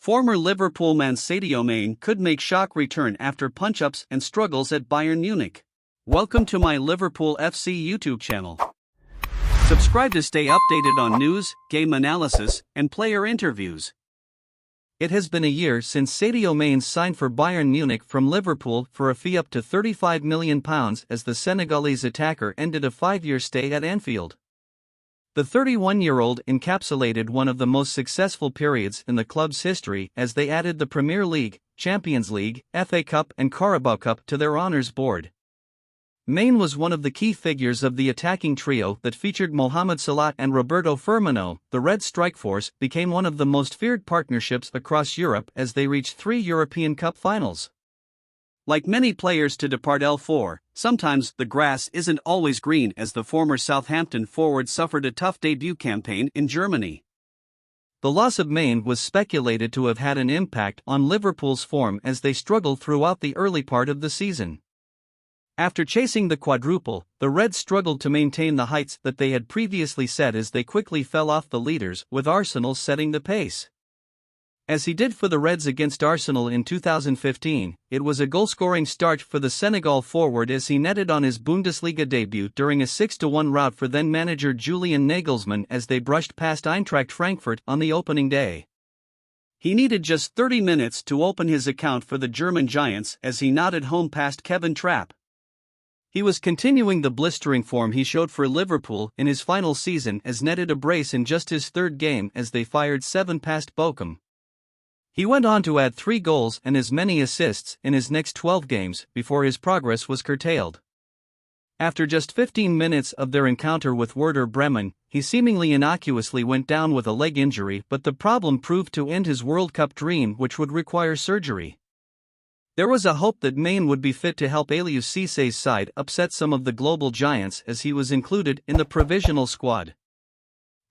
Former Liverpool man Sadio could make shock return after punch-ups and struggles at Bayern Munich. Welcome to my Liverpool FC YouTube channel. Subscribe to stay updated on news, game analysis, and player interviews. It has been a year since Sadio signed for Bayern Munich from Liverpool for a fee up to £35 million as the Senegalese attacker ended a 5-year stay at Anfield. The 31-year-old encapsulated one of the most successful periods in the club's history as they added the Premier League, Champions League, FA Cup and Carabao Cup to their honours board. Main was one of the key figures of the attacking trio that featured Mohamed Salah and Roberto Firmino. The Red Strike Force became one of the most feared partnerships across Europe as they reached 3 European Cup finals. Like many players to depart L4, sometimes the grass isn't always green, as the former Southampton forward suffered a tough debut campaign in Germany. The loss of Main was speculated to have had an impact on Liverpool's form as they struggled throughout the early part of the season. After chasing the quadruple, the Reds struggled to maintain the heights that they had previously set as they quickly fell off the leaders, with Arsenal setting the pace. As he did for the Reds against Arsenal in 2015, it was a goal-scoring start for the Senegal forward as he netted on his Bundesliga debut during a 6-1 rout for then-manager Julian as they brushed past Eintracht Frankfurt on the opening day. He needed just 30 minutes to open his account for the German Giants as he nodded home past Kevin Trapp. He was continuing the blistering form he showed for Liverpool in his final season as netted a brace in just his third game as they fired 7 past Bochum. He went on to add 3 goals and as many assists in his next 12 games before his progress was curtailed. After just 15 minutes of their encounter with Werder Bremen, he seemingly innocuously went down with a leg injury, but the problem proved to end his World Cup dream, which would require surgery. There was a hope that Main would be fit to help Aliou Cissé's side upset some of the global giants as he was included in the provisional squad.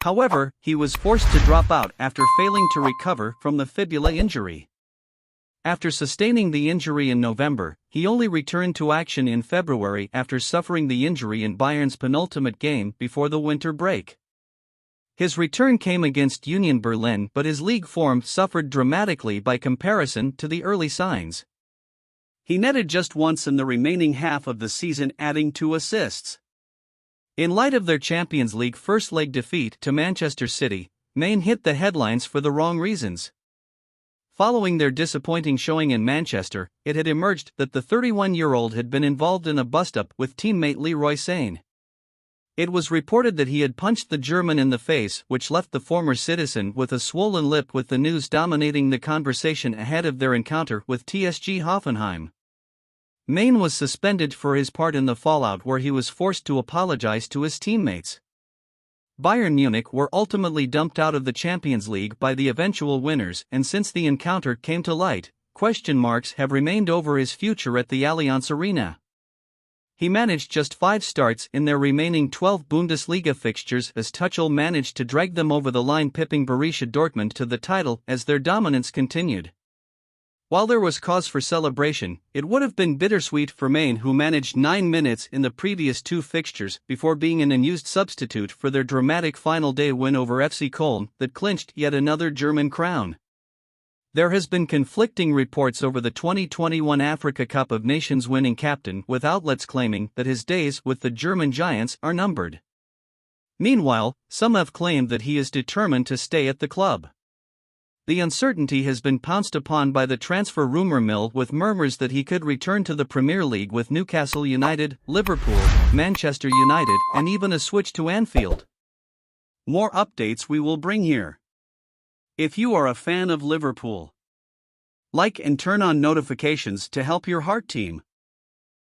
However, he was forced to drop out after failing to recover from the fibula injury. After sustaining the injury in November, he only returned to action in February after suffering the injury in Bayern's penultimate game before the winter break. His return came against Union Berlin, but his league form suffered dramatically by comparison to the early signs. He netted just once in the remaining half of the season, adding 2 assists. In light of their Champions League first-leg defeat to Manchester City, Main hit the headlines for the wrong reasons. Following their disappointing showing in Manchester, it had emerged that the 31-year-old had been involved in a bust-up with teammate Leroy Sane. It was reported that he had punched the German in the face, which left the former citizen with a swollen lip, with the news dominating the conversation ahead of their encounter with TSG Hoffenheim. Main was suspended for his part in the fallout, where he was forced to apologize to his teammates. Bayern Munich were ultimately dumped out of the Champions League by the eventual winners, and since the encounter came to light, question marks have remained over his future at the Allianz Arena. He managed just 5 starts in their remaining 12 Bundesliga fixtures as Tuchel managed to drag them over the line, pipping Borussia Dortmund to the title as their dominance continued. While there was cause for celebration, it would have been bittersweet for Main, who managed 9 minutes in the previous 2 fixtures before being an unused substitute for their dramatic final day win over FC Köln that clinched yet another German crown. There has been conflicting reports over the 2021 Africa Cup of Nations winning captain, with outlets claiming that his days with the German giants are numbered. Meanwhile, some have claimed that he is determined to stay at the club. The uncertainty has been pounced upon by the transfer rumor mill, with murmurs that he could return to the Premier League with Newcastle United, Liverpool, Manchester United, and even a switch to Anfield. More updates we will bring here. If you are a fan of Liverpool, like and turn on notifications to help your heart team.